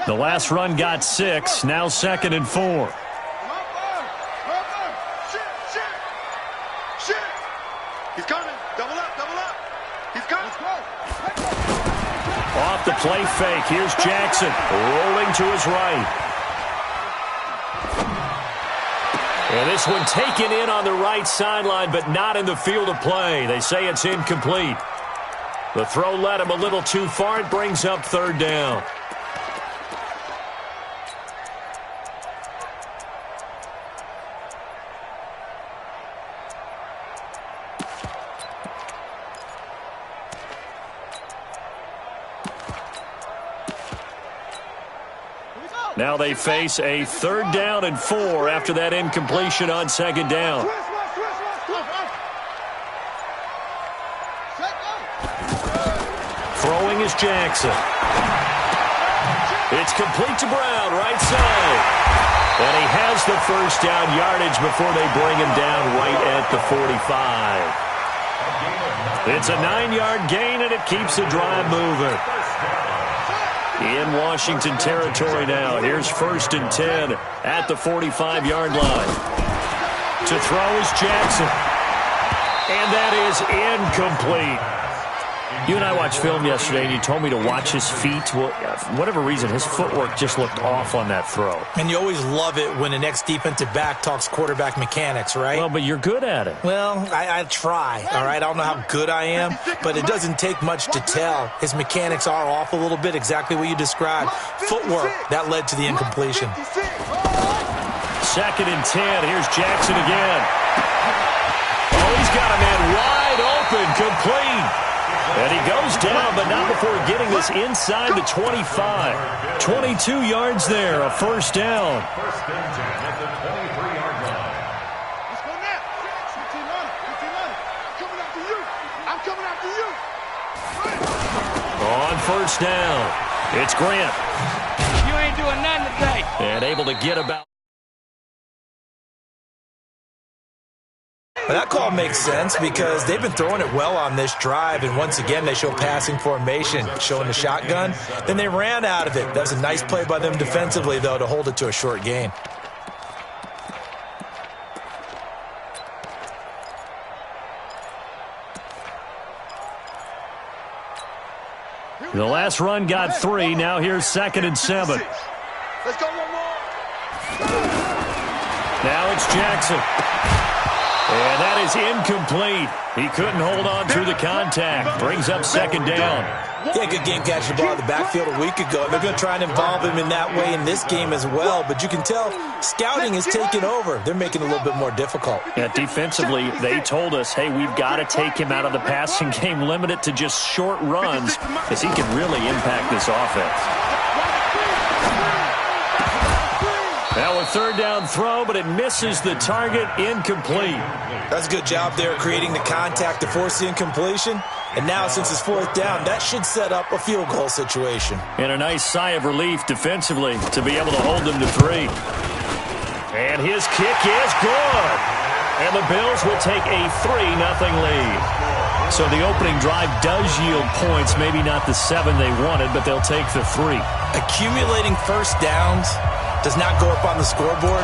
The last run got 6. Now 2nd and 4. He's coming. Double up. He's coming. Off the play fake. Here's Jackson rolling to his right. And this one taken in on the right sideline, but not in the field of play. They say it's incomplete. The throw led him a little too far. It brings up 3rd down. Now they face a 3rd down and 4 after that incompletion on 2nd down. Throwing is Jackson. It's complete to Brown, right side. And he has the 1st down yardage before they bring him down right at the 45. It's a 9-yard gain, and it keeps the drive moving. In Washington territory now. Here's 1st and 10 at the 45-yard line. To throw is Jackson. And that is incomplete. You and I watched film yesterday, and you told me to watch his feet. Well, for whatever reason, his footwork just looked off on that throw. And you always love it when the next defensive back talks quarterback mechanics, right? Well, but you're good at it. Well, I try, all right? I don't know how good I am, but it doesn't take much to tell. His mechanics are off a little bit, exactly what you described. Footwork, that led to the incompletion. 2nd and 10. Here's Jackson again. Oh, he's got a man wide open, complete. And he goes down, but not before getting this inside the 25. 22 yards there, a 1st down. First and 10 at the 23-yard line. Let's go now. 15 on it. Coming after you. I'm coming after you. On 1st down, it's Grant. You ain't doing nothing today. And able to get about. Well, that call makes sense because they've been throwing it well on this drive, and once again they show passing formation, showing the shotgun. Then they ran out of it. That was a nice play by them defensively, though, to hold it to a short gain. The last run got 3. Now here's 2nd and 7. Let's go one more. Now it's Jackson. And that is incomplete. He couldn't hold on through the contact. Brings up 2nd down. Yeah, good game catching the ball in the backfield a week ago. They're going to try and involve him in that way in this game as well. But you can tell scouting is taking over. They're making it a little bit more difficult. Yeah, defensively, they told us, hey, we've got to take him out of the passing game, limit it to just short runs, as he can really impact this offense. Now a 3rd down throw, but it misses the target, incomplete. That's a good job there creating the contact to force the incompletion. And now since it's 4th down, that should set up a field goal situation. And a nice sigh of relief defensively to be able to hold them to 3. And his kick is good. And the Bills will take a 3-0 lead. So the opening drive does yield points, maybe not the 7 they wanted, but they'll take the 3. Accumulating 1st downs does not go up on the scoreboard,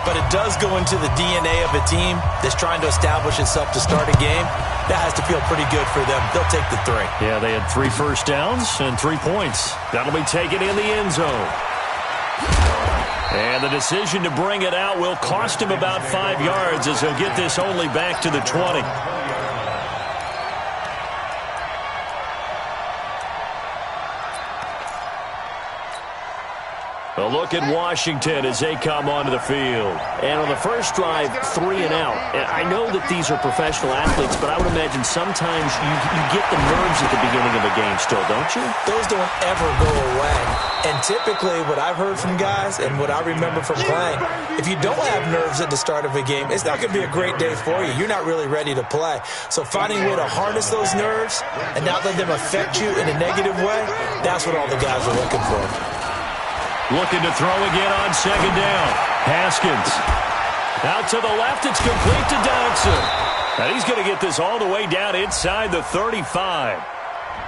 but it does go into the DNA of a team that's trying to establish itself to start a game. That has to feel pretty good for them. They'll take the 3. Yeah, they had 3 first downs and 3 points. That'll be taken in the end zone. And the decision to bring it out will cost him about 5 yards as he'll get this only back to the 20. A look at Washington as they come onto the field. And on the first drive, 3 and out. I know that these are professional athletes, but I would imagine sometimes you get the nerves at the beginning of a game still, don't you? Those don't ever go away. And typically what I've heard from guys and what I remember from playing, if you don't have nerves at the start of a game, it's not going to be a great day for you. You're not really ready to play. So finding a way to harness those nerves and not let them affect you in a negative way, that's what all the guys are looking for. Looking to throw again on 2nd down. Haskins. Out to the left. It's complete to Dodson. And he's going to get this all the way down inside the 35.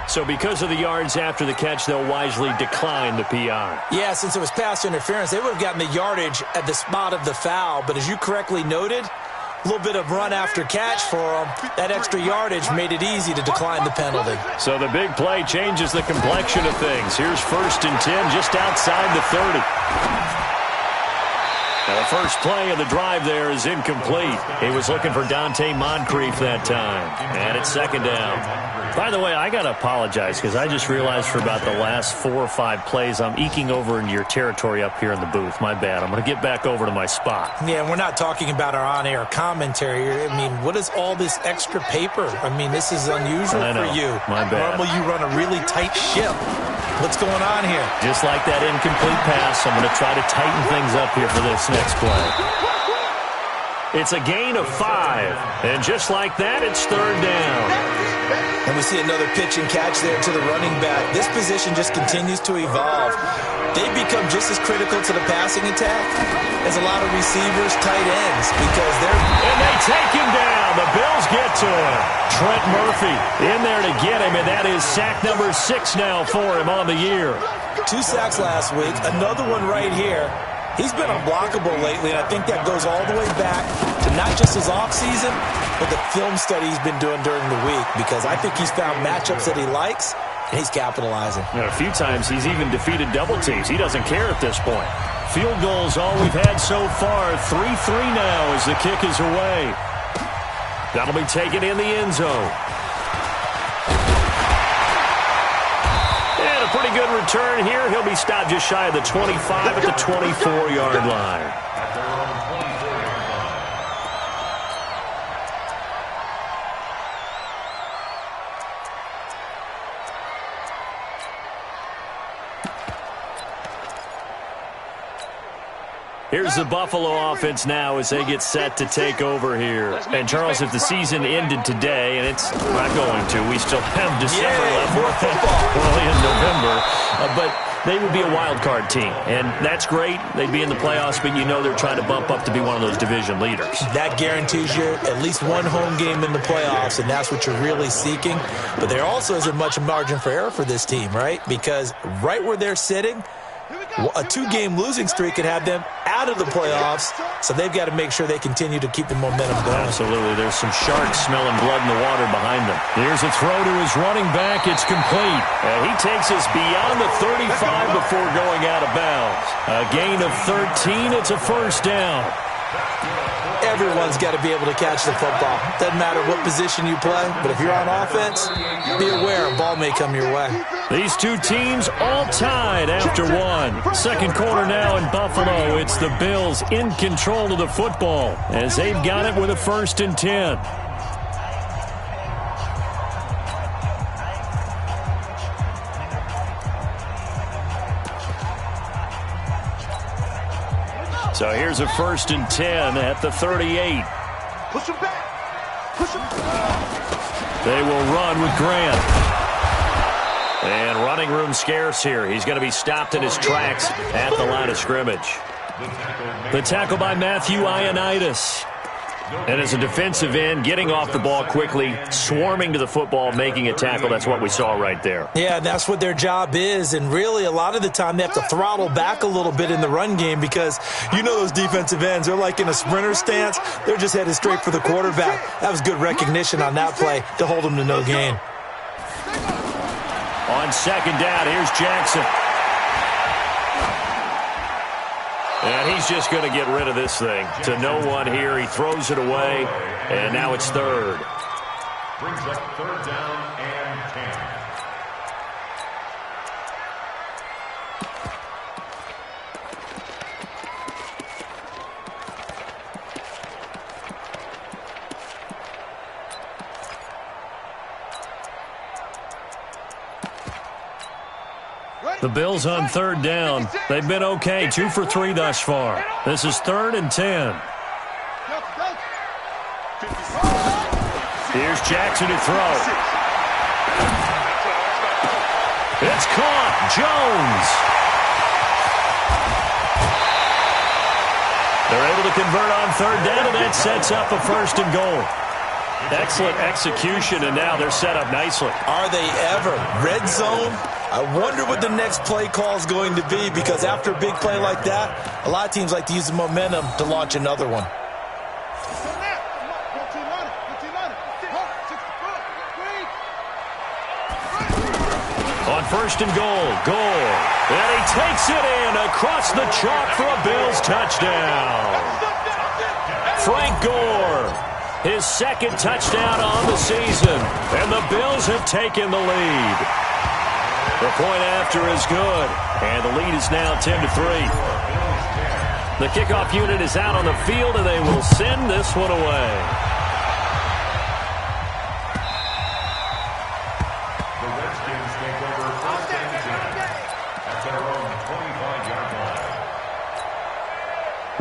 So because of the yards after the catch, they'll wisely decline the PI. Yeah, since it was pass interference, they would have gotten the yardage at the spot of the foul. But as you correctly noted, a little bit of run after catch for them. That extra yardage made it easy to decline the penalty. So the big play changes the complexion of things. Here's 1st and 10 just outside the 30. Now the first play of the drive there is incomplete. He was looking for Dante Moncrief that time. And it's 2nd down. By the way, I got to apologize because I just realized for about the last 4 or 5 plays, I'm eking over into your territory up here in the booth. My bad. I'm going to get back over to my spot. Yeah, we're not talking about our on-air commentary. I mean, what is all this extra paper? I mean, this is unusual for you. My bad. Normally you run a really tight ship. What's going on here? Just like that incomplete pass, I'm going to try to tighten things up here for this next play. It's a gain of 5. And just like that, it's 3rd down. And we see another pitch and catch there to the running back. This position just continues to evolve. They become just as critical to the passing attack as a lot of receivers, tight ends, because they're... And they take him down. The Bills get to him. Trent Murphy in there to get him, and that is sack number 6 now for him on the year. 2 sacks last week, another one right here. He's been unblockable lately, and I think that goes all the way back to not just his offseason, but the film study he's been doing during the week, because I think he's found matchups that he likes, and he's capitalizing. A few times he's even defeated double teams. He doesn't care at this point. Field goals all we've had so far. 3-3 now as the kick is away. That'll be taken in the end zone. And a pretty good return here. He'll be stopped just shy of the 25 at the 24-yard line. Here's the Buffalo offense now as they get set to take over here. And, Charles, if the season ended today, and it's not going to, we still have December left. Early in November. But they would be a wild card team. And that's great. They'd be in the playoffs, but you know they're trying to bump up to be one of those division leaders. That guarantees you at least one home game in the playoffs, and that's what you're really seeking. But there also isn't much margin for error for this team, right? Because right where they're sitting, a 2-game losing streak could have them out of the playoffs, so they've got to make sure they continue to keep the momentum going. Absolutely. There's some sharks smelling blood in the water behind them. Here's a throw to his running back. It's complete. And he takes us beyond the 35 before going out of bounds. A gain of 13. It's a 1st down. Everyone's got to be able to catch the football. Doesn't matter what position you play, but if you're on offense, be aware a ball may come your way. These two teams all tied after one. Second quarter now in Buffalo. It's the Bills in control of the football as they've got it with a 1st and 10. So here's a 1st and 10 at the 38. Push him back. Push him. They will run with Grant. And running room scarce here. He's going to be stopped in his tracks at the line of scrimmage. The tackle by Matthew Ioannidis. And as a defensive end, getting off the ball quickly, swarming to the football, making a tackle. That's what we saw right there. Yeah, that's what their job is. And really, a lot of the time, they have to throttle back a little bit in the run game because you know those defensive ends, they're like in a sprinter stance. They're just headed straight for the quarterback. That was good recognition on that play to hold them to no gain. On 2nd down, here's Jackson. And he's just going to get rid of this thing. To no one here. He throws it away. And now it's 3rd. Brings up 3rd down and 10. The Bills on 3rd down. They've been okay. 2 for 3 thus far. This is 3rd and 10. Here's Jackson to throw. It's caught. Jones. They're able to convert on 3rd down, and that sets up a 1st and goal. Excellent execution, and now they're set up nicely. Are they ever? Red zone? I wonder what the next play call is going to be, because after a big play like that, a lot of teams like to use the momentum to launch another one. On first and goal. And he takes it in across the chalk for a Bills touchdown. Frank Gore, his second touchdown on the season, and the Bills have taken the lead. The point after is good, and the lead is now 10-3. The kickoff unit is out on the field, and they will send this one away.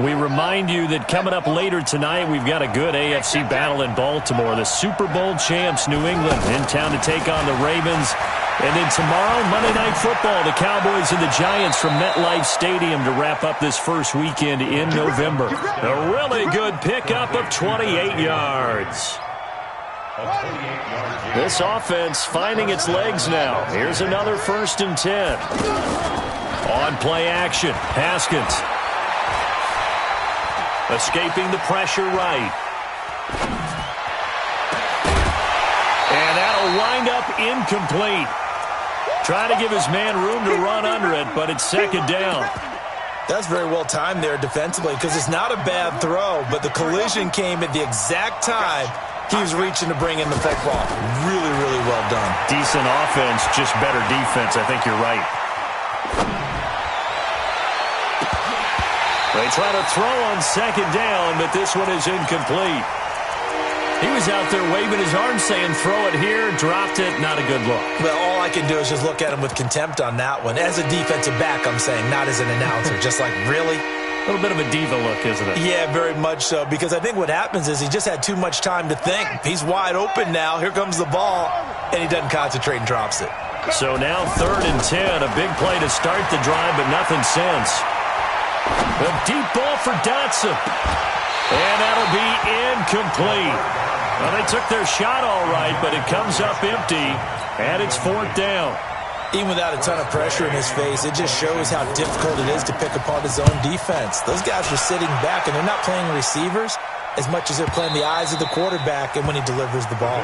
We remind you that coming up later tonight, we've got a good AFC battle in Baltimore. The Super Bowl champs, New England, in town to take on the Ravens. And then tomorrow, Monday Night Football, the Cowboys and the Giants from MetLife Stadium to wrap up this first weekend in November. A really good pickup of 28 yards. This offense finding its legs now. Here's another 1st and 10. On play action, Haskins. Escaping the pressure right. And that'll wind up incomplete. Trying to give his man room to run under it, but it's second down. That's very well timed there defensively, because it's not a bad throw, but the collision came at the exact time he was reaching to bring in the football. Really, really well done. Decent offense, just better defense. I think you're right. They try to throw on second down, but this one is incomplete. He was out there waving his arms saying, throw it here, dropped it, not a good look. Well, all I can do is just look at him with contempt on that one. As a defensive back, I'm saying, not as an announcer. Just like, really? A little bit of a diva look, isn't it? Yeah, very much so, because I think what happens is he just had too much time to think. He's wide open now. Here comes the ball, and he doesn't concentrate and drops it. So now 3rd and 10, a big play to start the drive, but nothing since. A deep ball for Dotson. And that'll be incomplete. Well, they took their shot all right, but it comes up empty, and it's 4th down. Even without a ton of pressure in his face, it just shows how difficult it is to pick apart his own defense. Those guys are sitting back, and they're not playing receivers as much as they're playing the eyes of the quarterback and when he delivers the ball.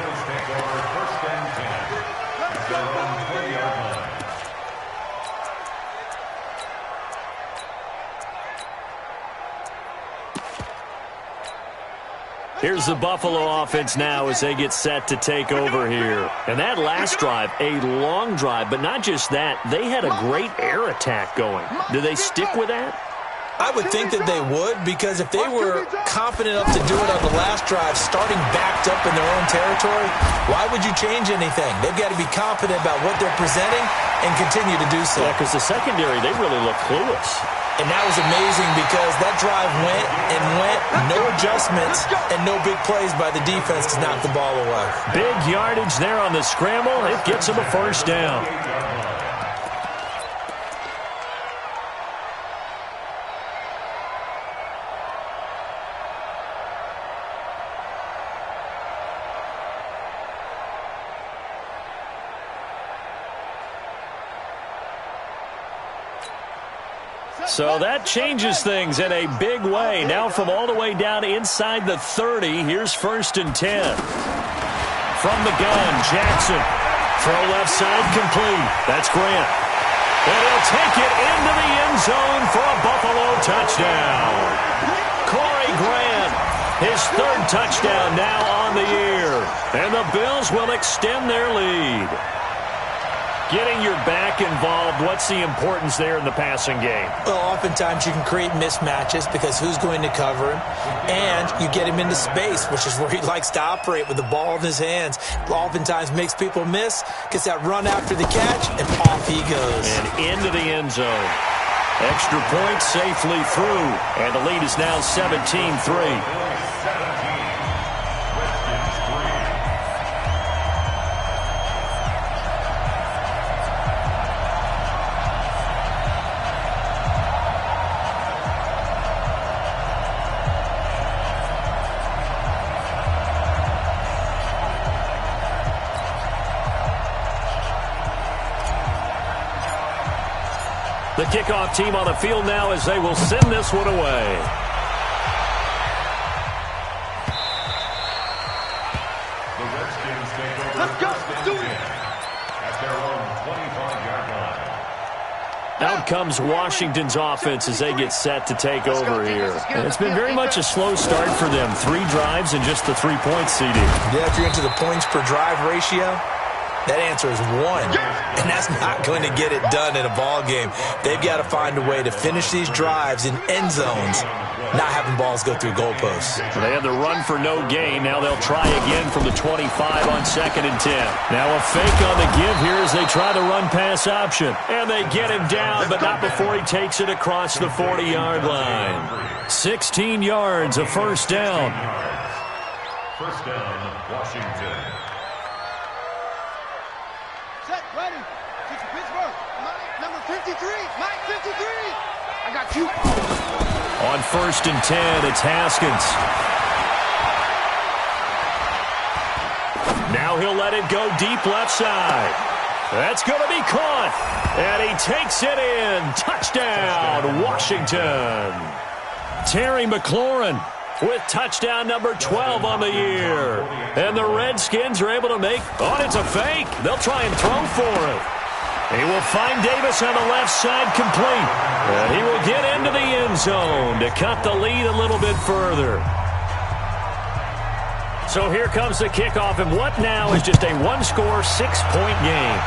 Here's the Buffalo offense now as they get set to take over here. And that last drive, a long drive, but not just that. They had a great air attack going. Do they stick with that? I would think that they would, because if they were confident enough to do it on the last drive, starting backed up in their own territory, why would you change anything? They've got to be confident about what they're presenting and continue to do so. Yeah, because the secondary, they really look clueless. And that was amazing, because that drive went and went, no adjustments, and no big plays by the defense to knock the ball away. Big yardage there on the scramble. It gets them a 1st down. So that changes things in a big way. Now from all the way down inside the 30, here's 1st and 10. From the gun, Jackson. Throw left side complete. That's Grant. And he'll take it into the end zone for a Buffalo touchdown. Corey Grant, his 3rd touchdown now on the year. And the Bills will extend their lead. Getting your back involved, what's the importance there in the passing game? Well, oftentimes you can create mismatches because who's going to cover him, and you get him into space, which is where he likes to operate with the ball in his hands. Oftentimes makes people miss, gets that run after the catch, and off he goes. And into the end zone. Extra point safely through, and the lead is now 17-3. The kickoff team on the field now as they will send this one away. The Redskins take over. Let's go. Do it. At their own 25-yard line. Out comes Washington's offense as they get set to take over here. And it's been very much a slow start for them. 3 drives and just the 3 points, CD. Yeah, if you're into the points per drive ratio, that answer is 1, and that's not going to get it done in a ball game. They've got to find a way to finish these drives in end zones, not having balls go through goalposts. So they had the run for no gain. Now they'll try again from the 25 on 2nd and 10. Now a fake on the give here as they try the run-pass option. And they get him down, but not before he takes it across the 40-yard line. 16 yards, a first down. First down, Washington. Set, ready. Kick to Pittsburgh. Mike, number 53. Mike, 53. I got you. On 1st and 10, it's Haskins. Now he'll let it go deep left side. That's going to be caught. And he takes it in. Touchdown, Washington. Terry McLaurin with touchdown number 12 on the year. And the Redskins are able to make, it's a fake. They'll try and throw for it. He will find Davis on the left side complete. And he will get into the end zone to cut the lead a little bit further. So here comes the kickoff, and what now is just a one-score, 6-point game.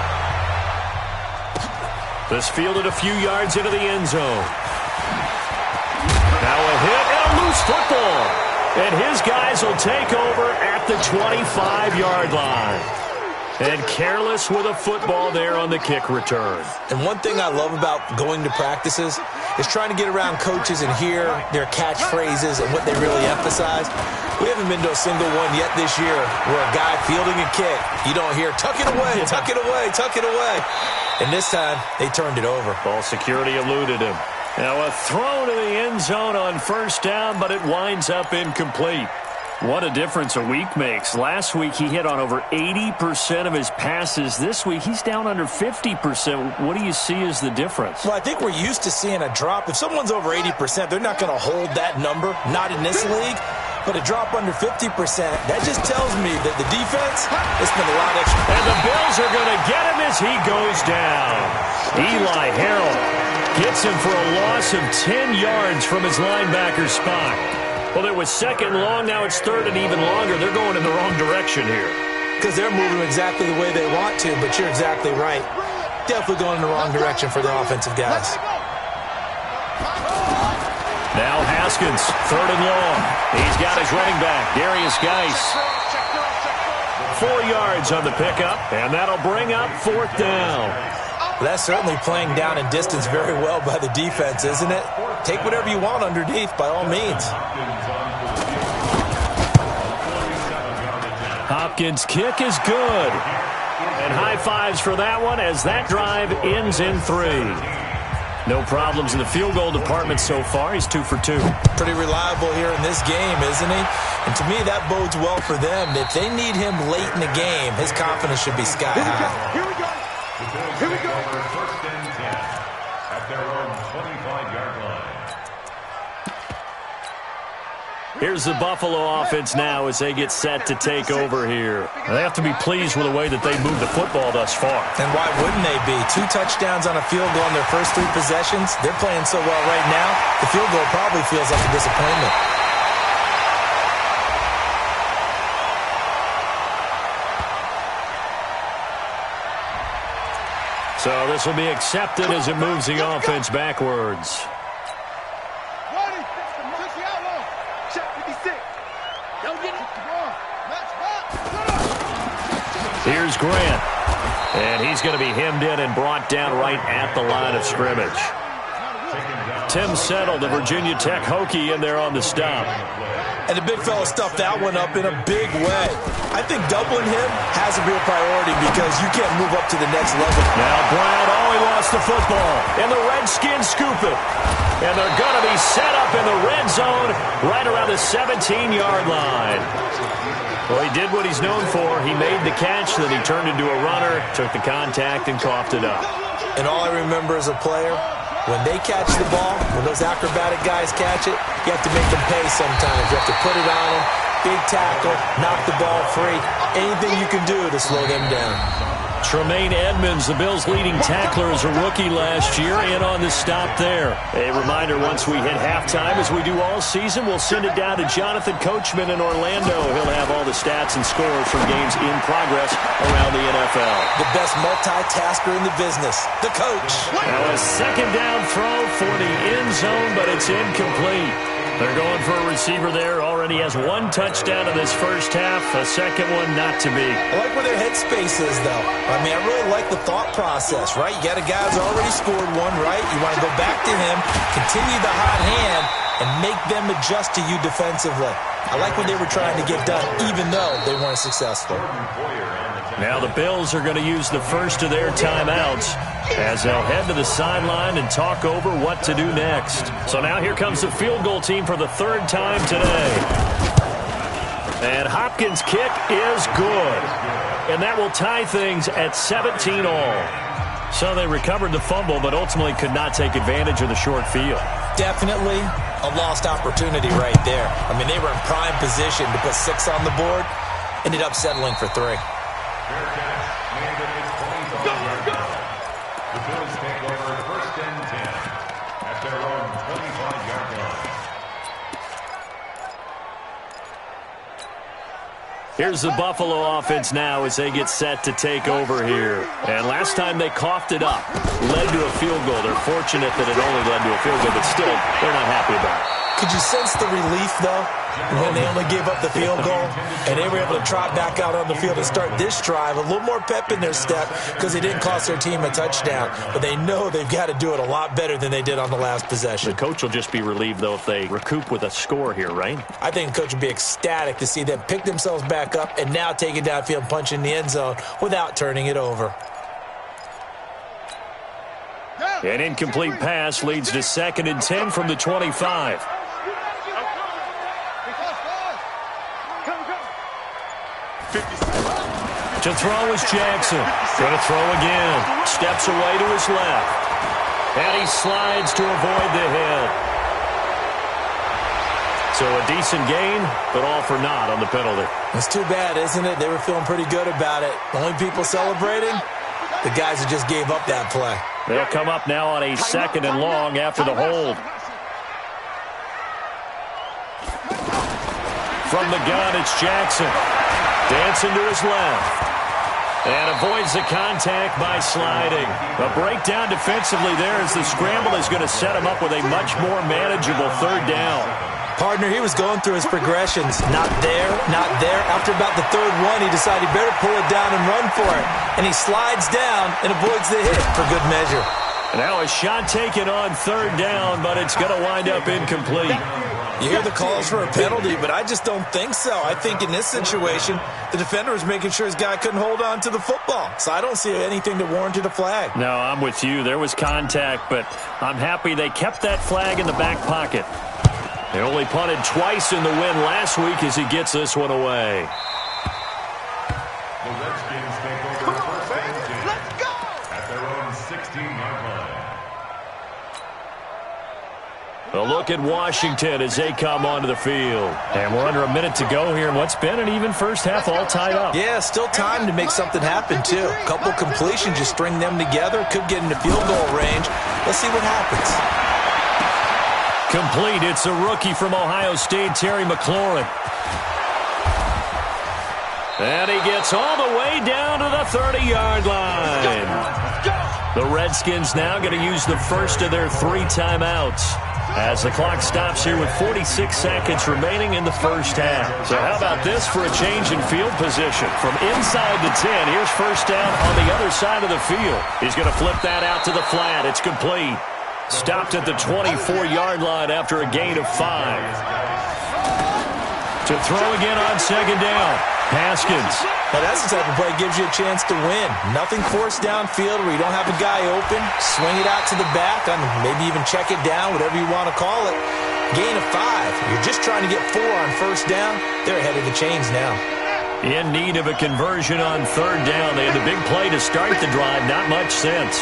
This fielded a few yards into the end zone. Now a hit and a loose football. And his guys will take over at the 25-yard line. And careless with a football there on the kick return. And one thing I love about going to practices is trying to get around coaches and hear their catchphrases and what they really emphasize. We haven't been to a single one yet this year where a guy fielding a kick, you don't hear, tuck it away, tuck it away, tuck it away. And this time, they turned it over. Ball security eluded him. Now a throw to the end zone on first down, but it winds up incomplete. What a difference a week makes. Last week, he hit on over 80% of his passes. This week, he's down under 50%. What do you see as the difference? Well, I think we're used to seeing a drop. If someone's over 80%, they're not going to hold that number, not in this league. But a drop under 50%, that just tells me that the defense has spent a lot extra. And the Bills are going to get him as he goes down. Eli Harrell gets him for a loss of 10 yards from his linebacker spot. Well, it was 2nd long. Now it's 3rd and even longer. They're going in the wrong direction here. Because they're moving exactly the way they want to, but you're exactly right. Definitely going in the wrong direction for the offensive guys. Now Haskins, 3rd and long. He's got his running back, Darius Geis. 4 yards on the pickup, and that'll bring up 4th down. That's certainly playing down in distance very well by the defense, isn't it? Take whatever you want underneath, by all means. Hopkins' kick is good. And high fives for that one as that drive ends in 3. No problems in the field goal department so far. He's 2 for 2. Pretty reliable here in this game, isn't he? And to me, that bodes well for them. If they need him late in the game, his confidence should be sky high. Here we go. Here we go. First and 10 at their own 25-yard line. Here's the Buffalo offense now as they get set to take over here. They have to be pleased with the way that they moved the football thus far. And why wouldn't they be? 2 touchdowns on a field goal in their first 3 possessions. They're playing so well right now, the field goal probably feels like a disappointment. So this will be accepted as it moves the offense backwards. Ready. Push the outlaw. Check 56. Don't get it. Match back. Here's Grant. And he's going to be hemmed in and brought down right at the line of scrimmage. Tim Settle, the Virginia Tech Hokie, in there on the stop. And the big fella stuffed that one up in a big way. I think doubling him has a real priority because you can't move up to the next level. Now Brown, he lost the football. And the Redskins scoop it. And they're going to be set up in the red zone right around the 17-yard line. Well, he did what he's known for. He made the catch, then he turned into a runner, took the contact, and coughed it up. And all I remember as a player, When they catch the ball, when those acrobatic guys catch it, you have to make them pay sometimes. You have to put it on them, big tackle, knock the ball free. Anything you can do to slow them down. Tremaine Edmonds, the Bills' leading tackler as a rookie last year, in on the stop there. A reminder, once we hit halftime, as we do all season, we'll send it down to Jonathan Coachman in Orlando. He'll have all the stats and scores from games in progress around the NFL. The best multitasker in the business, the coach. Now a second down throw for the end zone, but it's incomplete. They're going for a receiver there. Already has one touchdown in this first half. A second one not to be. I like where their headspace is, though. I mean, I really like the thought process, right? You got a guy who's already scored one, right? You want to go back to him, continue the hot hand, and make them adjust to you defensively. I like what they were trying to get done, even though they weren't successful. Now the Bills are going to use the first of their timeouts as they'll head to the sideline and talk over what to do next. So now here comes the field goal team for the third time today. And Hopkins' kick is good. And that will tie things at 17 all. So they recovered the fumble, but ultimately could not take advantage of the short field. Definitely a lost opportunity right there. I mean, they were in prime position to put 6 on the board. Ended up settling for 3. The Bills take over first and 10 at their own 25-yard line. Here's the Buffalo offense now as they get set to take over here. And last time they coughed it up, led to a field goal. They're fortunate that it only led to a field goal, but still, they're not happy about it. Could you sense the relief, though, when they only gave up the field goal and they were able to trot back out on the field and start this drive? A little more pep in their step because they didn't cost their team a touchdown, but they know they've got to do it a lot better than they did on the last possession. The coach will just be relieved, though, if they recoup with a score here, right? I think the coach would be ecstatic to see them pick themselves back up and now take it downfield and punch in the end zone without turning it over. An incomplete pass leads to 2nd and 10 from the 25. To throw is Jackson. Going to throw again. Steps away to his left. And he slides to avoid the hit. So a decent gain, but all for naught on the penalty. It's too bad, isn't it? They were feeling pretty good about it. Only people celebrating? The guys who just gave up that play. They'll come up now on a 2nd and long after the hold. From the gun, it's Jackson. Dancing to his left. And avoids the contact by sliding. A breakdown defensively there as the scramble is going to set him up with a much more manageable 3rd down. Partner, he was going through his progressions. Not there, not there. After about the 3rd one, he decided he better pull it down and run for it. And he slides down and avoids the hit for good measure. Now a shot taken on 3rd down, but it's going to wind up incomplete. You hear the calls for a penalty, but I just don't think so. I think in this situation, the defender was making sure his guy couldn't hold on to the football. So I don't see anything that warranted a flag. No, I'm with you. There was contact, but I'm happy they kept that flag in the back pocket. They only punted twice in the win last week as he gets this one away. The Redskins take over first and 10 at their own 16-yard line. A look at Washington as they come onto the field. And we're under a minute to go here in what's been an even first half, all tied up. Yeah, still time to make something happen, too. A couple completions, just string them together. Could get into field goal range. Let's see what happens. Complete. It's a rookie from Ohio State, Terry McLaurin. And he gets all the way down to the 30-yard line. The Redskins now going to use the first of their 3 timeouts as the clock stops here with 46 seconds remaining in the first half. So how about this for a change in field position? From inside the 10, here's first down on the other side of the field. He's going to flip that out to the flat. It's complete. Stopped at the 24-yard line after a gain of 5. To throw again on 2nd down. Haskins. Now that's the type of play that gives you a chance to win. Nothing forced downfield where you don't have a guy open. Swing it out to the back, maybe even check it down, whatever you want to call it. Gain of 5. You're just trying to get 4 on first down. They're ahead of the chains now. In need of a conversion on 3rd down. They had the big play to start the drive. Not much sense.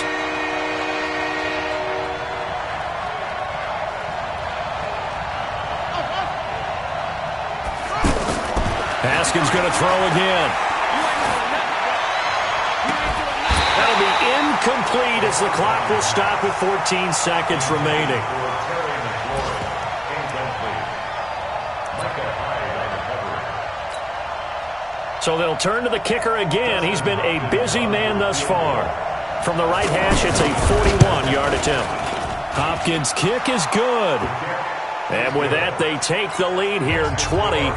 Haskins going to throw again. That'll be incomplete as the clock will stop with 14 seconds remaining. So they'll turn to the kicker again. He's been a busy man thus far. From the right hash, it's a 41-yard attempt. Hopkins' kick is good. And with that, they take the lead here 20-17.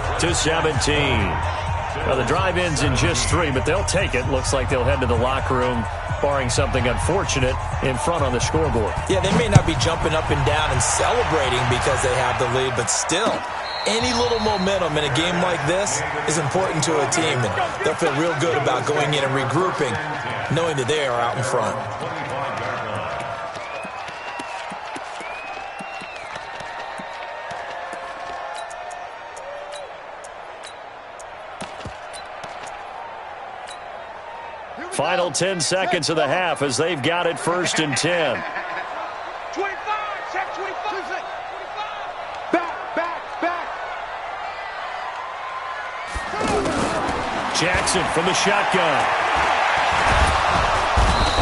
Well, the drive ends in just 3, but they'll take it. Looks like they'll head to the locker room, barring something unfortunate, in front on the scoreboard. Yeah, they may not be jumping up and down and celebrating because they have the lead, but still, any little momentum in a game like this is important to a team, and they'll feel real good about going in and regrouping, knowing that they are out in front. Final 10 seconds of the half as they've got it 1st and 10. 25, check 25. Back. Jackson from the shotgun.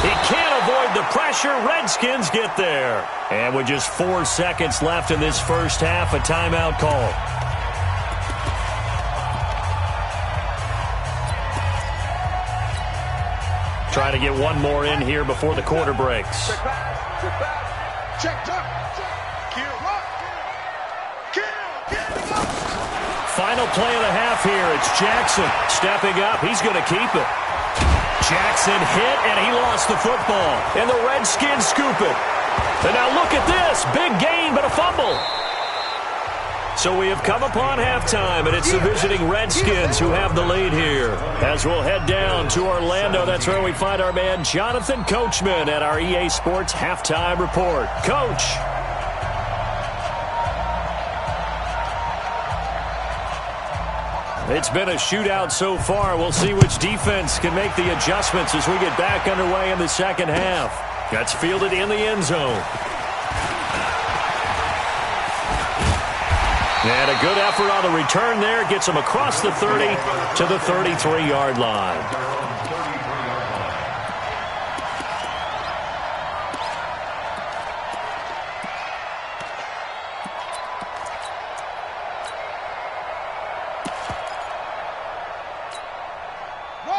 He can't avoid the pressure. Redskins get there. And with just 4 seconds left in this first half, a timeout call. Trying to get one more in here before the quarter breaks. Check. Final play of the half here. It's Jackson stepping up. He's going to keep it. Jackson hit, and he lost the football. And the Redskins scoop it. And now look at this. Big gain, but a fumble. So we have come upon halftime, and it's the visiting Redskins who have the lead here. As we'll head down to Orlando, that's where we find our man Jonathan Coachman at our EA Sports Halftime Report. Coach. It's been a shootout so far. We'll see which defense can make the adjustments as we get back underway in the second half. That's fielded in the end zone. And a good effort on the return there. Gets him across the 30 to the 33-yard line.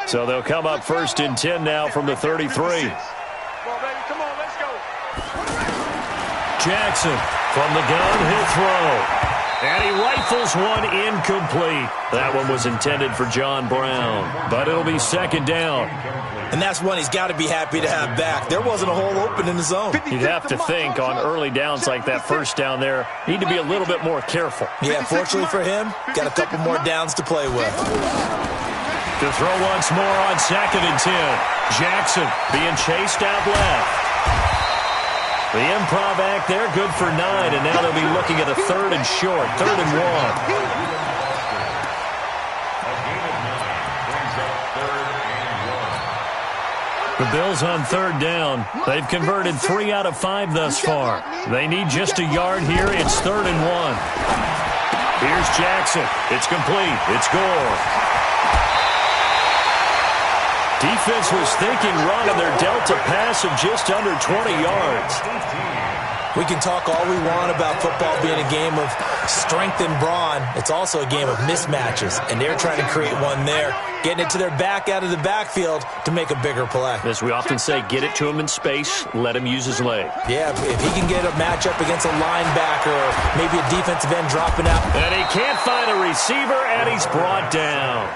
So they'll come up 1st and 10 now from the 33. Come on, baby. Come on, let's go. Jackson from the gun, he'll throw. And he rifles one incomplete. That one was intended for John Brown, but it'll be 2nd down. And that's one he's got to be happy to have back. There wasn't a hole open in the zone. You'd have to think on early downs like that first down there, need to be a little bit more careful. Yeah, fortunately for him, got a couple more downs to play with. To throw once more on 2nd and 10. Jackson being chased out left. The improv act there, good for 9, and now they'll be looking at a 3rd and short, 3rd and 1. The Bills on 3rd down. They've converted 3 out of 5 thus far. They need just a yard here. It's 3rd and 1. Here's Jackson. It's complete. It's Gore. Defense was thinking run, and they're dealt a pass of just under 20 yards. We can talk all we want about football being a game of strength and brawn. It's also a game of mismatches, and they're trying to create one there, getting it to their back out of the backfield to make a bigger play. As we often say, get it to him in space, let him use his leg. Yeah, if he can get a matchup against a linebacker or maybe a defensive end dropping out. And he can't find a receiver, and he's brought down.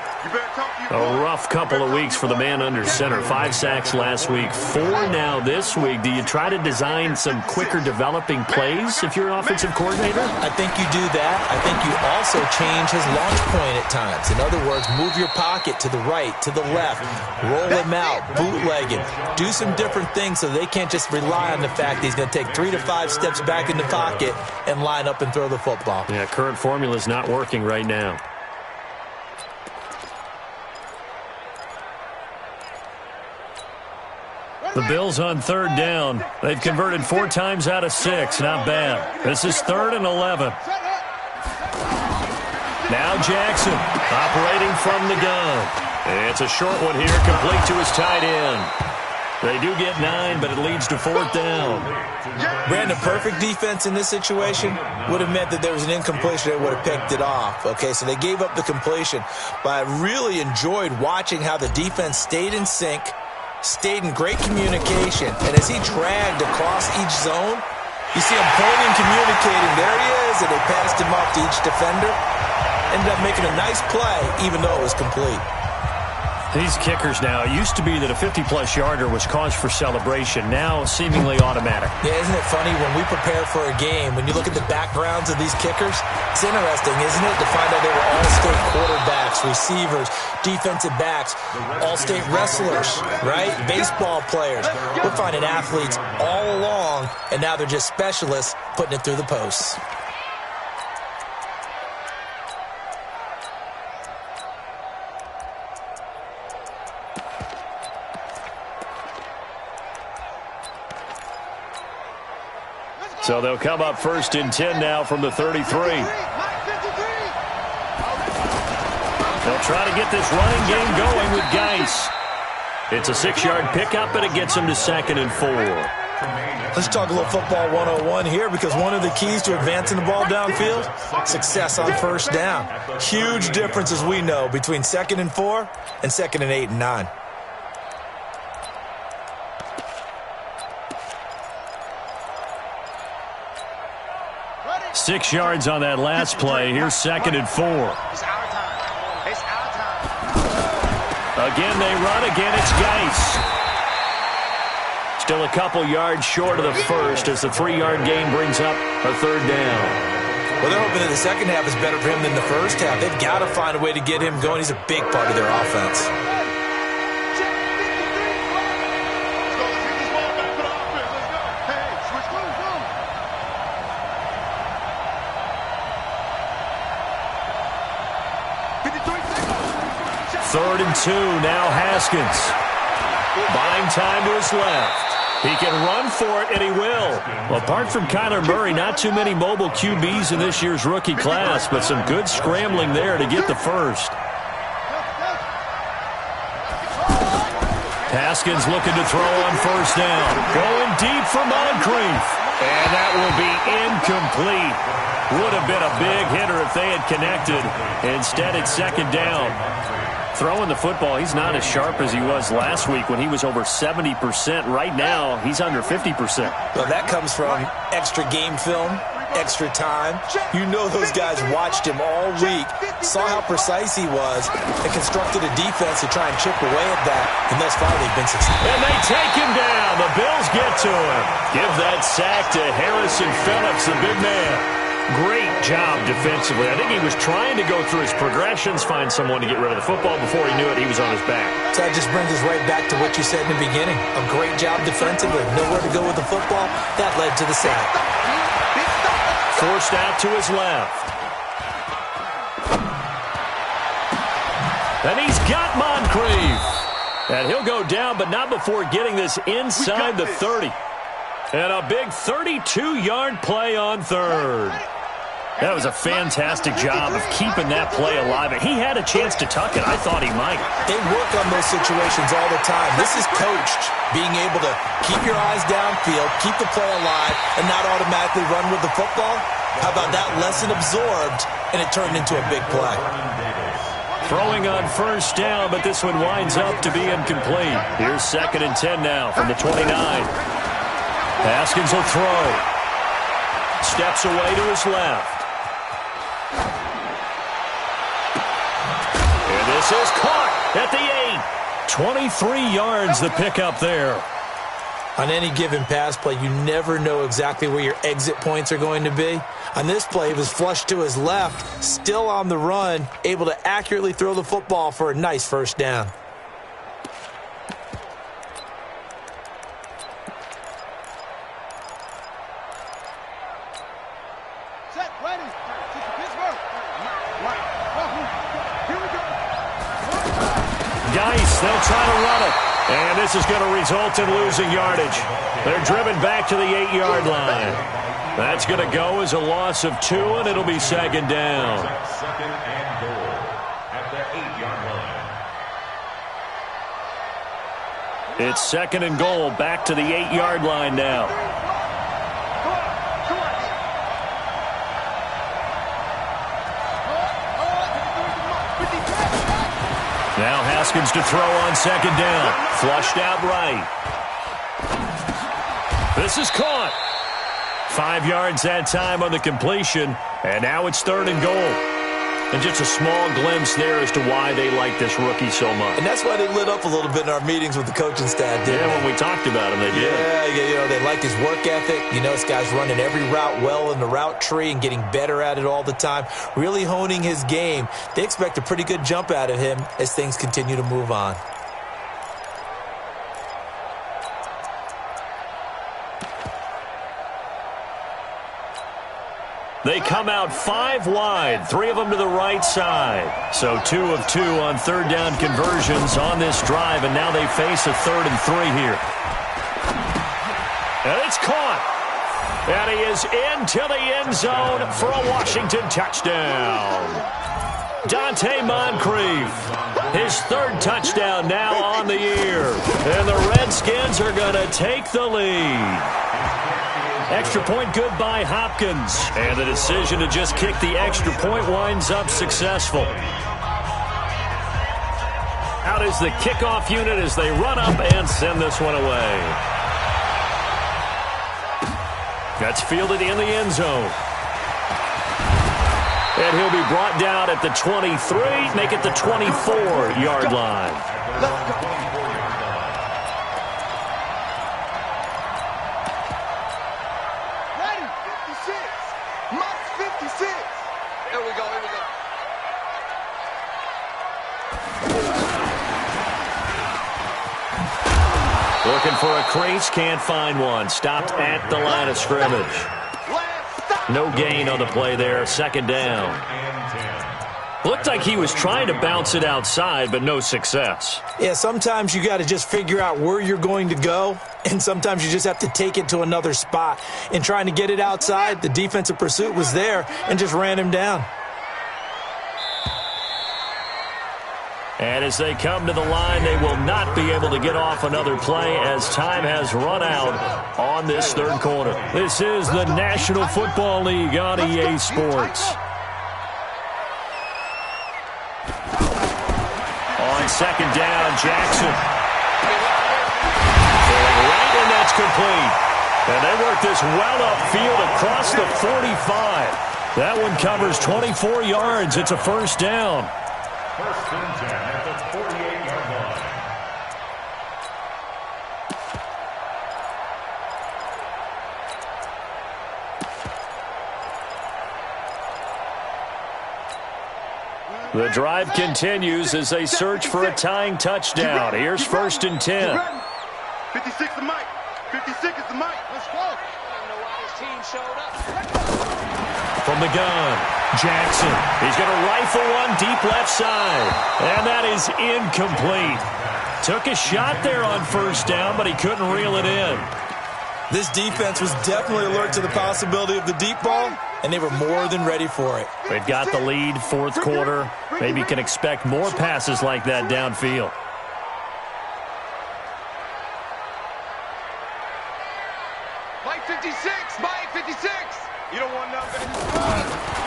A rough couple of weeks for the man under center. 5 sacks last week, 4 now this week. Do you try to design some quicker developing plays if you're an offensive coordinator? I think you do that. I think you also change his launch point at times. In other words, move your pocket to the right, to the left, roll him out, bootleg him. Do some different things so they can't just rely on the fact that he's going to take 3 to 5 steps back in the pocket and line up and throw the football. Yeah, current formula is not working right now. The Bills on 3rd down. They've converted 4 times out of 6. Not bad. This is 3rd and 11. Now Jackson operating from the gun. It's a short one here, complete to his tight end. They do get 9, but it leads to 4th down. Brandon, perfect defense in this situation would have meant that there was an incompletion that would have picked it off. Okay, so they gave up the completion, but I really enjoyed watching how the defense stayed in sync, stayed in great communication, and as he dragged across each zone, you see him pointing, communicating. There he is, and they passed him off to each defender. Ended up making a nice play, even though it was complete. These kickers now, it used to be that a 50-plus yarder was cause for celebration. Now, seemingly automatic. Yeah, isn't it funny when we prepare for a game, when you look at the backgrounds of these kickers, it's interesting, isn't it, to find out they were all-state quarterbacks, receivers, defensive backs, all-state wrestlers, right? Baseball players. We're finding athletes all along, and now they're just specialists putting it through the posts. So they'll come up 1st and 10 now from the 33. They'll try to get this running game going with Geis. It's a 6-yard pickup, but it gets them to 2nd and 4. Let's talk a little football 101 here, because one of the keys to advancing the ball downfield, success on 1st down. Huge difference, as we know, between 2nd and 4 and 2nd and 8 and 9. 6 yards on that last play. Here's 2nd and 4. Again, they run. Again, it's Geis. Still a couple yards short of the first as the 3-yard gain brings up a 3rd down. Well, they're hoping that the second half is better for him than the first half. They've got to find a way to get him going. He's a big part of their offense. Third and 2, now Haskins. Buying time to his left. He can run for it, and he will. Well, apart from Kyler Murray, not too many mobile QBs in this year's rookie class, but some good scrambling there to get the first. Haskins looking to throw on 1st down. Going deep for Moncrief. And that will be incomplete. Would have been a big hitter if they had connected. Instead, it's 2nd down. Throwing the football, he's not as sharp as he was last week when he was over 70%. Right now, he's under 50%. Well, that comes from extra game film, extra time. You know those guys watched him all week, saw how precise he was, and constructed a defense to try and chip away at that, and thus far they've been successful. And they take him down. The Bills get to him. Give that sack to Harrison Phillips, the big man. Great job defensively. I think he was trying to go through his progressions, find someone to get rid of the football. Before he knew it, he was on his back. So that just brings us right back to what you said in the beginning. A great job defensively. Nowhere to go with the football. That led to the sack. Forced out to his left. And he's got Moncrief. And he'll go down, but not before getting this inside the 30. And a big 32-yard play on 3rd. That was a fantastic job of keeping that play alive. And he had a chance to tuck it. I thought he might. They work on those situations all the time. This is coached, being able to keep your eyes downfield, keep the play alive, and not automatically run with the football. How about that lesson absorbed, and it turned into a big play? Throwing on 1st down, but this one winds up to be incomplete. Here's 2nd and 10 now from the 29. Haskins will throw. Steps away to his left. And this is caught at the 8. 23 yards the pickup there. On any given pass play, you never know exactly where your exit points are going to be. On this play, he was flushed to his left, still on the run, able to accurately throw the football for a nice 1st down. Geis, they'll try to run it. And this is going to result in losing yardage. They're driven back to the 8-yard line. That's going to go as a loss of 2, and it'll be second down. Second and goal at the 8-yard line. It's second and goal, back to the 8-yard line now. Now Haskins to throw on second down. Flushed out right. This is caught. 5 yards that time on the completion, and now it's third and goal. And just a small glimpse there as to why they like this rookie so much. And that's why they lit up a little bit in our meetings with the coaching staff, didn't they? Yeah, when we talked about him, they did. Yeah, they like his work ethic. This guy's running every route well in the route tree and getting better at it all the time, really honing his game. They expect a pretty good jump out of him as things continue to move on. They come out 5 wide, 3 of them to the right side. So 2 of 2 on third down conversions on this drive, and now they face a 3rd and 3 here. And it's caught. And he is into the end zone for a Washington touchdown. Dante Moncrief, his 3rd touchdown now on the year. And the Redskins are going to take the lead. Extra point good by Hopkins. And the decision to just kick the extra point winds up successful. Out is the kickoff unit as they run up and send this one away. That's fielded in the end zone. And he'll be brought down at the 23, make it the 24-yard line. Looking for a crease, can't find one. Stopped at the line of scrimmage. No gain on the play there, second down. Looked like he was trying to bounce it outside, but no success. Yeah, sometimes you got to just figure out where you're going to go, and sometimes you just have to take it to another spot. In trying to get it outside, the defensive pursuit was there and just ran him down. And as they come to the line, they will not be able to get off another play as time has run out on this third quarter. This is the National Football League on EA Sports. On second down, Jackson. Throwing right, and that's complete. And they work this well upfield across the 45. That one covers 24 yards. It's a first down. First and 10 at the 48-yard line. The drive continues as they search for a tying touchdown. Here's first and 10. 56 the mic. 56 is the mic. Let's go. I don't know why this team showed up. From the gun, Jackson. He's going to rifle one deep left side. And that is incomplete. Took a shot there on first down, but he couldn't reel it in. This defense was definitely alert to the possibility of the deep ball, and they were more than ready for it. They've got the lead, fourth quarter. Maybe can expect more passes like that downfield. Mike 56. Mike 56. You don't want nothing.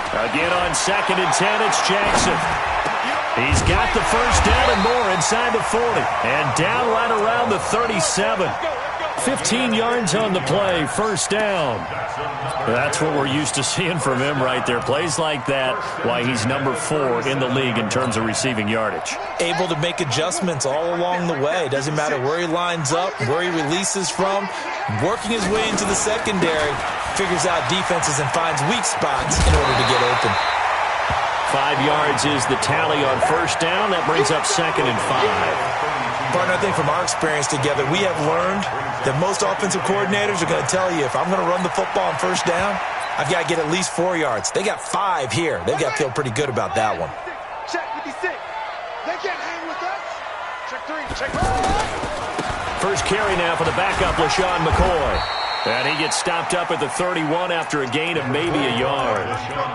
Again on second and 10, it's Jackson. He's got the first down and more inside the 40. And down right around the 37. 15 yards on the play, first down. That's what we're used to seeing from him right there. Plays like that, why he's number 4 in the league in terms of receiving yardage. Able to make adjustments all along the way. Doesn't matter where he lines up, where he releases from. Working his way into the secondary, figures out defenses and finds weak spots in order to get open. 5 yards is the tally on first down. That brings up second and 5. Partner, I think from our experience together, we have learned that most offensive coordinators are going to tell you, if I'm going to run the football on first down, I've got to get at least 4 yards. They got 5 here. They've got to feel pretty good about that one. Check 56. They can't hang with us. Check 3. Check 4. First carry now for the backup, LaShawn McCoy. And he gets stopped up at the 31 after a gain of maybe a yard.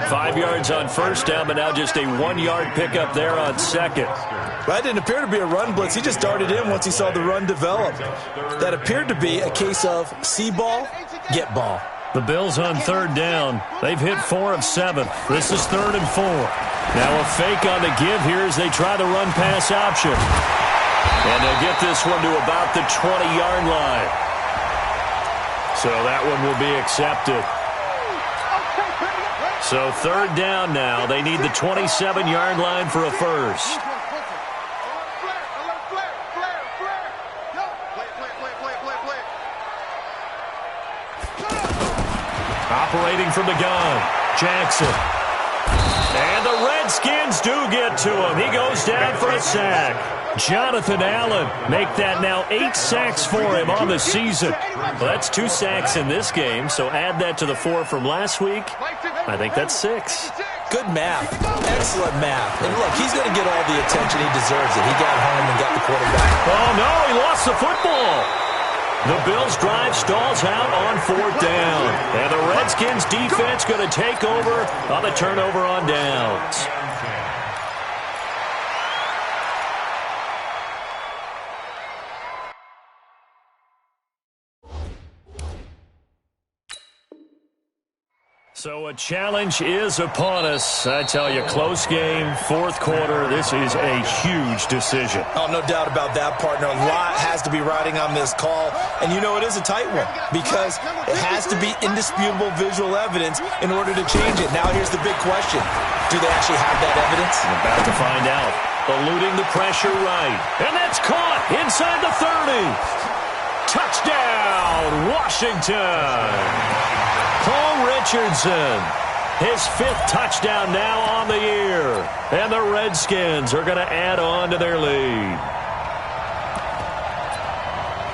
5 yards on first down, but now just a 1-yard pickup there on second. That didn't appear to be a run blitz. He just darted in once he saw the run develop. That appeared to be a case of see ball, get ball. The Bills on third down. They've hit 4 of 7. This is 3rd and 4. Now a fake on the give here as they try the run-pass option. And they'll get this one to about the 20-yard line. So that one will be accepted. So 3rd down now. They need the 27-yard line for a first. Operating from the gun, Jackson. And the Redskins do get to him. He goes down for a sack. Jonathan Allen make that now 8 sacks for him on the season. Well, that's 2 sacks in this game, so add that to the 4 from last week. I think that's 6. Good math. Excellent math. And look, he's going to get all the attention he deserves. He got home and got the quarterback. Oh, no, he lost the football. The Bills' drive stalls out on 4th down. And the Redskins' defense going to take over on the turnover on downs. So a challenge is upon us. I tell you, close game, 4th quarter. This is a huge decision. Oh, no doubt about that, partner. A lot has to be riding on this call. And you know it is a tight one because it has to be indisputable visual evidence in order to change it. Now here's the big question. Do they actually have that evidence? I'm about to find out. Eluding the pressure right. And that's caught inside the 30. Touchdown, Washington. Paul Richardson, his 5th touchdown now on the year. And the Redskins are going to add on to their lead.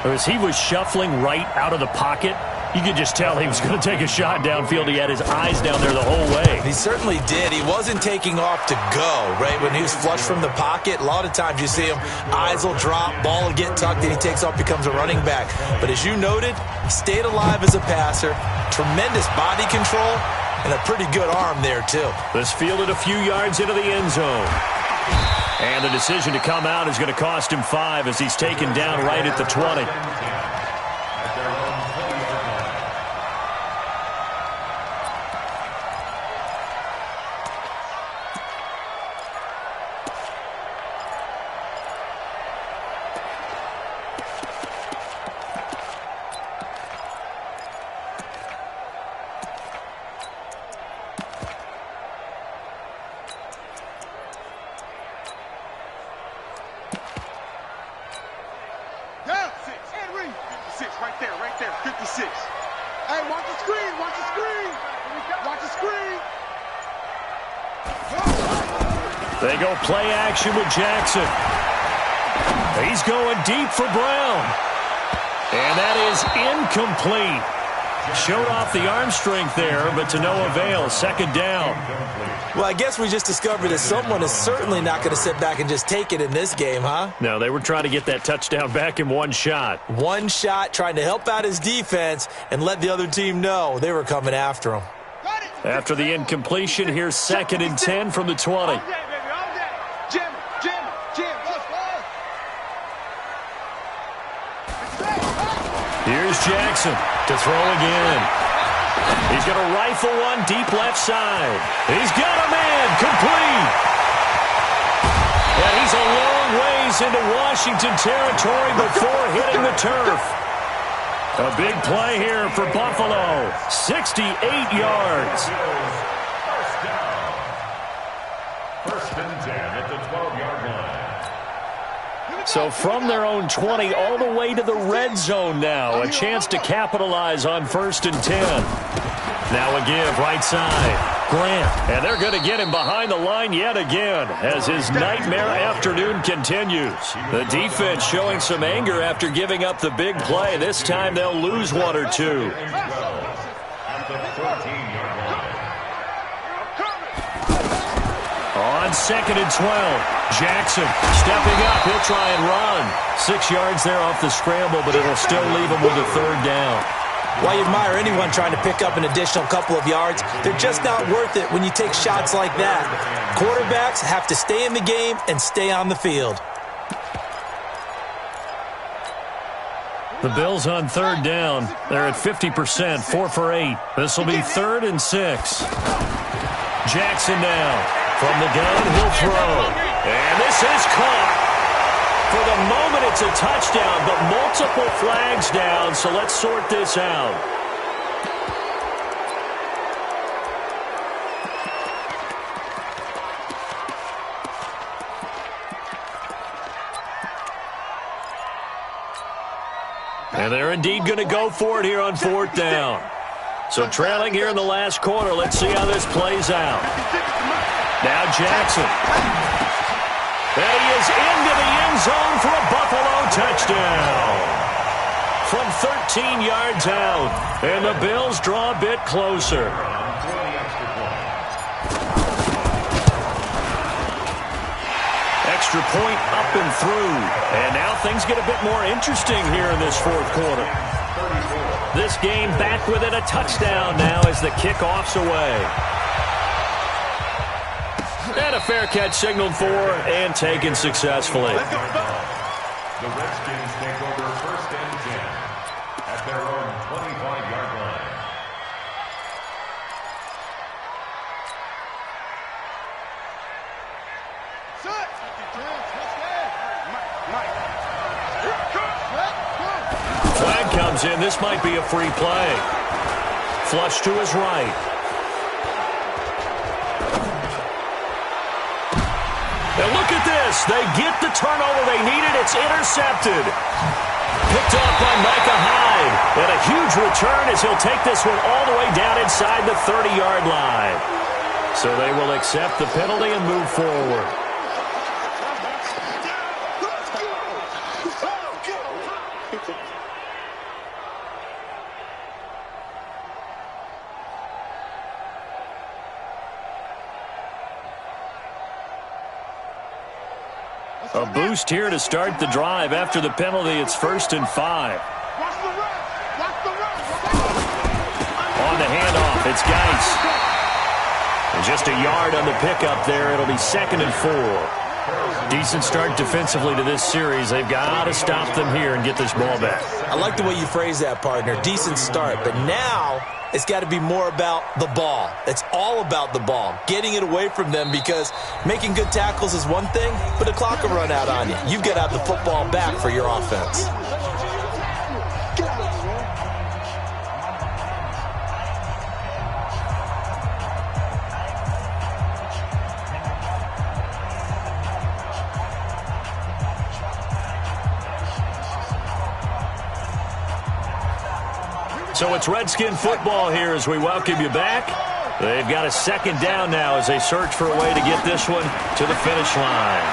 As he was shuffling right out of the pocket, you could just tell he was going to take a shot downfield. He had his eyes down there the whole way. He certainly did. He wasn't taking off to go, right? When he was flush from the pocket, a lot of times you see him, eyes will drop, ball will get tucked, and he takes off, becomes a running back. But as you noted, he stayed alive as a passer, tremendous body control, and a pretty good arm there, too. This fielded a few yards into the end zone. And the decision to come out is going to cost him 5 as he's taken down right at the 20. They go play action with Jackson. He's going deep for Brown. And that is incomplete. Showed off the arm strength there, but to no avail. 2nd down. Well, I guess we just discovered that someone is certainly not going to sit back and just take it in this game, huh? No, they were trying to get that touchdown back in one shot. One shot, trying to help out his defense and let the other team know they were coming after him. After the incompletion, here's 2nd and 10 from the 20. Here's Jackson to throw again. He's going to rifle one deep left side. He's got a man complete. And he's a long ways into Washington territory before hitting the turf. A big play here for Buffalo. 68 yards. First and 10 at the 12-yard line. So from their own 20 all the way to the red zone now. A chance to capitalize on 1st and 10. Now a give right side. Grant. And they're going to get him behind the line yet again as his nightmare afternoon continues. The defense showing some anger after giving up the big play. This time they'll lose 1 or 2. On 2nd and 12, Jackson stepping up. He'll try and run. 6 yards there off the scramble, but it'll still leave him with a 3rd down. While you admire anyone trying to pick up an additional couple of yards, they're just not worth it when you take shots like that. Quarterbacks have to stay in the game and stay on the field. The Bills on third down. They're at 50%, 4 for 8. This will be 3rd and 6. Jackson now. From the gun, he'll throw. And this is caught. For the moment, it's a touchdown, but multiple flags down, so let's sort this out. And they're indeed going to go for it here on 4th down. So trailing here in the last quarter. Let's see how this plays out. Now Jackson. And he is into the end zone for a Buffalo touchdown. From 13 yards out. And the Bills draw a bit closer. Extra point up and through. And now things get a bit more interesting here in this 4th quarter. This game back within a touchdown now as the kickoff's away. And a fair catch signaled for and taken successfully. The Redskins take over 1st and 10 at their own 25-yard line. Flag comes in. This might be a free play. Flush to his right. And look at this. They get the turnover they needed. It's intercepted. Picked off by Micah Hyde. And a huge return as he'll take this one all the way down inside the 30-yard line. So they will accept the penalty and move forward. A boost here to start the drive. After the penalty, it's 1st and 5. On the handoff, it's Geis. And just a yard on the pickup there. It'll be 2nd and 4. Decent start defensively to this series. They've got to stop them here and get this ball back. I like the way you phrase that, partner. Decent start. But now it's got to be more about the ball. It's all about the ball. Getting it away from them, because making good tackles is one thing, but the clock will run out on you. You've got to have the football back for your offense. So it's Redskin football here as we welcome you back. They've got a 2nd down now as they search for a way to get this one to the finish line.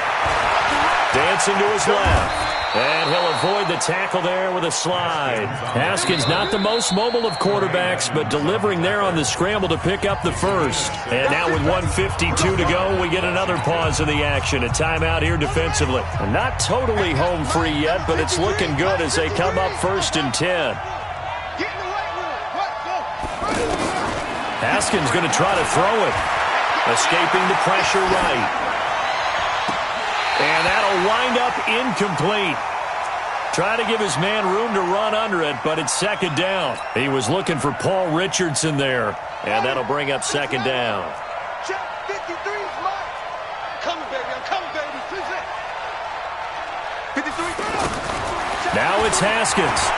Dancing to his left. And he'll avoid the tackle there with a slide. Haskins not the most mobile of quarterbacks, but delivering there on the scramble to pick up the first. And now with 1:52 to go, we get another pause in the action. A timeout here defensively. Not totally home free yet, but it's looking good as they come up 1st and 10. Haskins going to try to throw it. Escaping the pressure right. And that'll wind up incomplete. Try to give his man room to run under it, but it's 2nd down. He was looking for Paul Richardson there. And that'll bring up 2nd down. Check 53 is mine. Coming, baby. I'm coming, baby. 53. Now it's Haskins.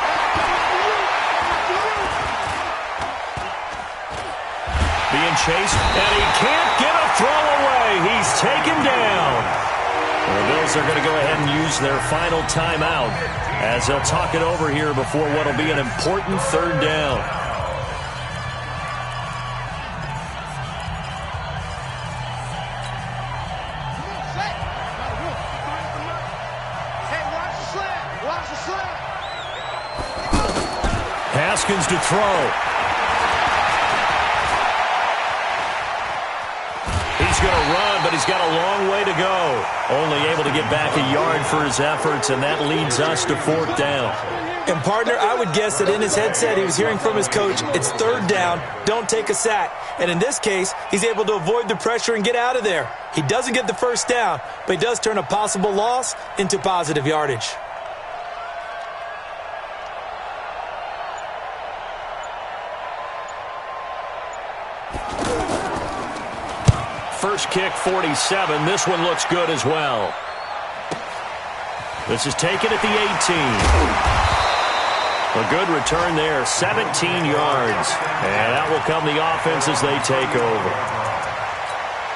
Being chased, and he can't get a throw away. He's taken down. The Bills are going to go ahead and use their final timeout as they'll talk it over here before what will be an important 3rd down. Haskins to throw. He's going to run, but he's he's got a long way to go. Only able to get back a yard for his efforts, and that leads us to 4th down. And, partner, I would guess that in his headset he was hearing from his coach, it's 3rd down, don't take a sack. And in this case, he's able to avoid the pressure and get out of there. He doesn't get the 1st down, but he does turn a possible loss into positive yardage. First kick, 47. This one looks good as well. This is taken at the 18. A good return there, 17 yards. And that will come the offense as they take over.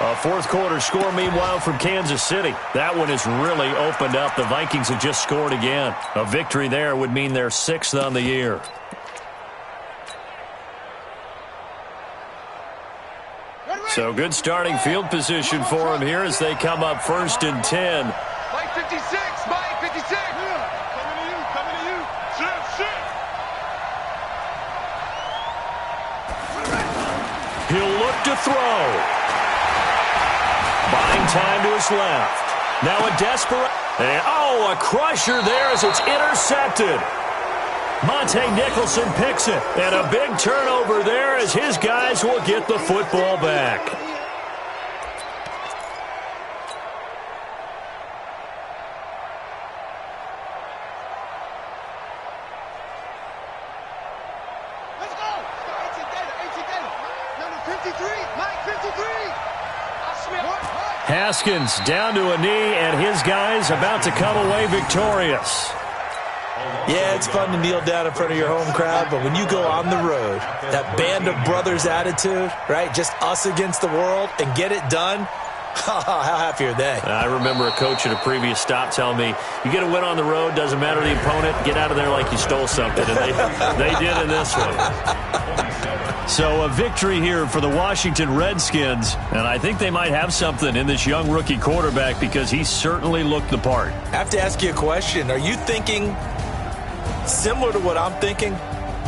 A 4th quarter score, meanwhile, from Kansas City. That one has really opened up. The Vikings have just scored again. A victory there would mean they're 6th on the year. So good starting field position for them here as they come up 1st and 10. Mike 56, Mike 56. Coming to you. Shit. He'll look to throw. Buying time to his left. Now a desperate. A crusher there as it's intercepted. Monte Nicholson picks it. And a big turnover there as his guys will get the football back. Let's go. 18 data. Number 53, Mike 53. Haskins down to a knee, and his guys about to come away victorious. Yeah, it's fun to kneel down in front of your home crowd, but when you go on the road, that band of brothers attitude, right, just us against the world, and get it done, how happy are they? I remember a coach at a previous stop telling me, you get a win on the road, doesn't matter the opponent, get out of there like you stole something, and they did in this one. So a victory here for the Washington Redskins, and I think they might have something in this young rookie quarterback because he certainly looked the part. I have to ask you a question. Are you thinking similar to what I'm thinking?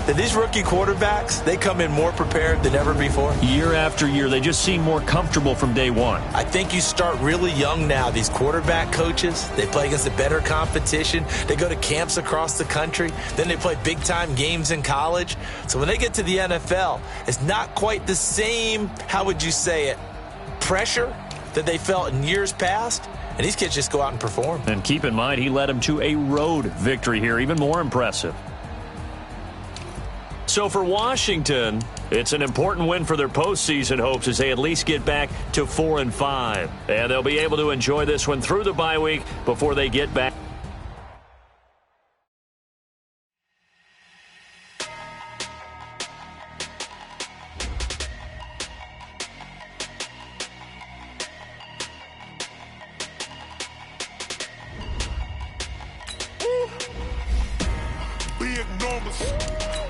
That these rookie quarterbacks, they come in more prepared than ever before? Year after year, they just seem more comfortable from day one. I think you start really young now. These quarterback coaches, they play against a better competition. They go to camps across the country. Then they play big-time games in college. So when they get to the NFL, it's not quite the same, how would you say it, pressure that they felt in years past. And these kids just go out and perform. And keep in mind, he led them to a road victory here, even more impressive. So for Washington, it's an important win for their postseason hopes as they at least get back to 4-5. And they'll be able to enjoy this one through the bye week before they get back.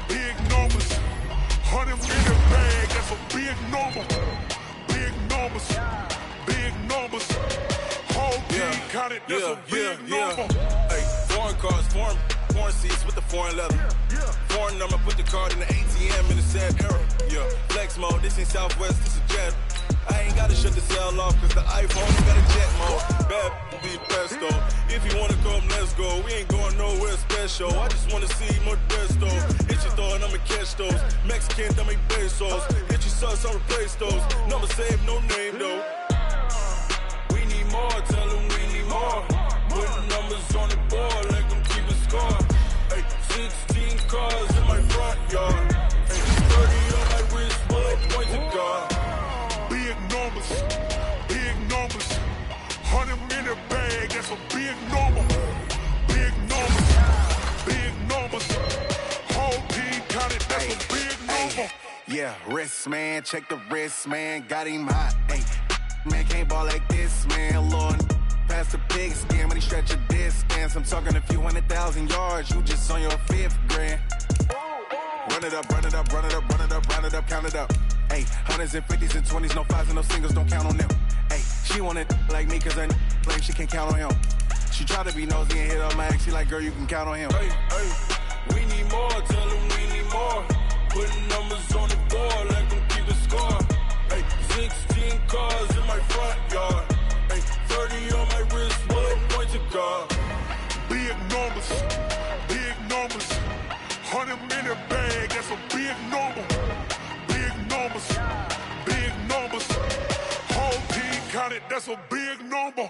Big numbers. 100 in the bag, that's a big number. Big numbers. Whole team counted, that's a big number. Hey, foreign cars, foreign seats with the foreign leather. Foreign number, put the card in the ATM in the sad era. Yeah, flex mode, this ain't Southwest, this is Jet. I ain't gotta shut the cell off, cause the iPhone got a jet mode. Bad be presto. If you wanna come, let's go. We ain't going nowhere special. I just wanna see more Modesto. Hit your throw and I'ma catch those. Mexican, dame pesos. Hit your sauce, I'll replace those. Number saved, no name though. We need more, tell them we need more. Putting numbers on the board, like them keep a score. Hey, 16 cars in my front yard. Hey, 30 on my wrist, bullet point to God. Big numbers. 100 in the bag, that's a big number. Big numbers. Whole team counted, that's a big number. Yeah, wrist man, check the wrist man, got him hot. Hey, man can't ball like this, man. Lord, past the pig skin, when he stretch a distance. I'm talking a few 100,000 yards, you just on your 5th grand. Run it up, count it up. Hey, hundreds and 50s and 20s, no 5s and no singles, don't count on them. Hey, she want it like me, cause her like she can't count on him. She try to be nosy and hit up my ex, she like, girl, you can count on him. Hey, we need more, tell them we need more. Putting numbers on the board, like them keep a score. Hey, 16 cars in my front yard. numbers, big numbers. 100 million bag, that's a big number. Big numbers, big numbers. Whole team counted, that's a big number.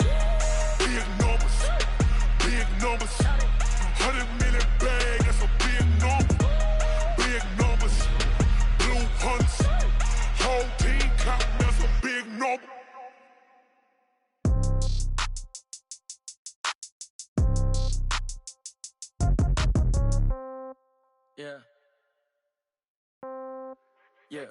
Big numbers, big numbers. 100 million bag, that's a big number. Big numbers, blue hunts. Whole team counting, that's a big number. Yeah. Yeah.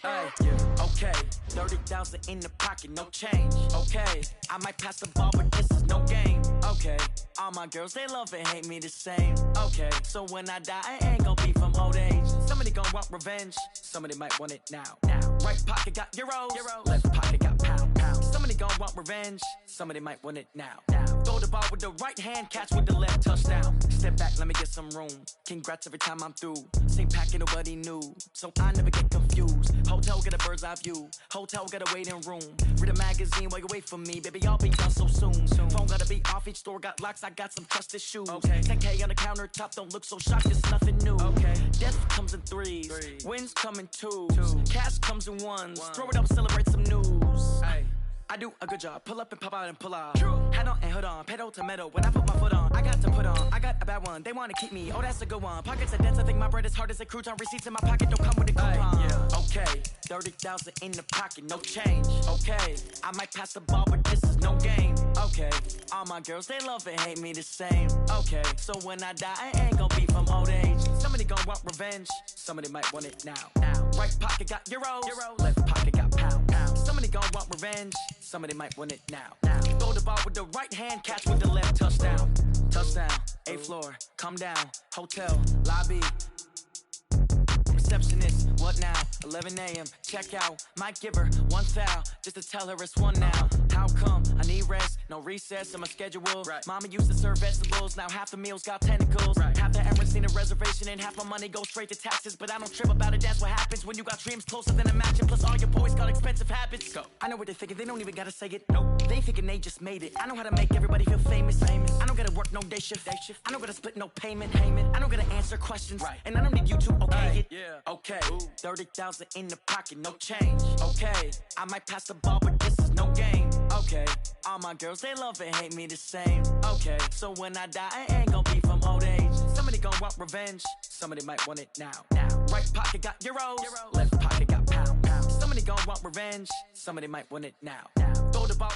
Ay, yeah. Okay. 30,000 in the pocket, no change. Okay. I might pass the ball, but this is no game. Okay. All my girls, they love and hate me the same. Okay. So when I die, I ain't gon' be from old age. Somebody gon' want revenge. Somebody might want it now. Right pocket got euros. Left pocket got pounds. Somebody gon' want revenge. Somebody might want it now. Throw the ball with the right hand, catch with the left, touchdown. Step back, let me get some room. Congrats every time I'm through. Same packet, nobody knew, so I never get confused. Hotel get a bird's eye view. Hotel got a waiting room. Read a magazine while you wait for me, baby. I'll be done so soon. Phone gotta be off, each store got locks. I got some trusted shoes. 10K on the countertop, don't look so shocked. It's nothing new. Death comes in threes. Wins come in twos. Cash comes in ones. Throw it up, celebrate some news. I do a good job. Pull up and pop out and pull out. Head on and hood on. Pedal to metal. When I put my foot on, I got to put on. I got a bad one. They want to keep me. Oh, that's a good one. Pockets are dense. I think my bread is hard as a crouton. Receipts in my pocket don't come with a coupon. Okay. 30,000 in the pocket. No change. Okay. I might pass the ball, but this is no game. Okay. All my girls, they love and hate me the same. Okay. So when I die, I ain't gon' be from old age. Somebody gon' want revenge. Somebody might want it now. Right pocket got euros. Left pocket got pounds. Somebody gon' want revenge. Somebody might want it now. Throw the ball with the right hand, catch with the left, touchdown. Touchdown, 8th floor, come down, hotel, lobby. Receptionist, what now? 11 a.m., check out. Might give her one foul, just to tell her it's one now. How come? I need rest, no recess in my schedule. Mama used to serve vegetables, now half the meals got tentacles. Half the errands need a reservation and half my money goes straight to taxes. But I don't trip about it, that's what happens when you got dreams closer than a match. And plus all your boys got expensive habits. Go. I know what they're thinking, they don't even gotta say it. Nope. They thinking they just made it. I know how to make everybody feel famous. I don't gotta work no day shift. I don't gotta split no payment. I don't gotta answer questions. And I don't need you to okay it. Okay. 30,000 in the pocket, no change. Okay. I might pass the ball, but this is no game. Okay. All my girls, they love and hate me the same. Okay. So when I die, I ain't gon' be from old age. Somebody gon' want revenge. Somebody might want it now. Right pocket got euros. Left pocket got pounds. Somebody gon' want revenge. Somebody might want it now. Throw the ball.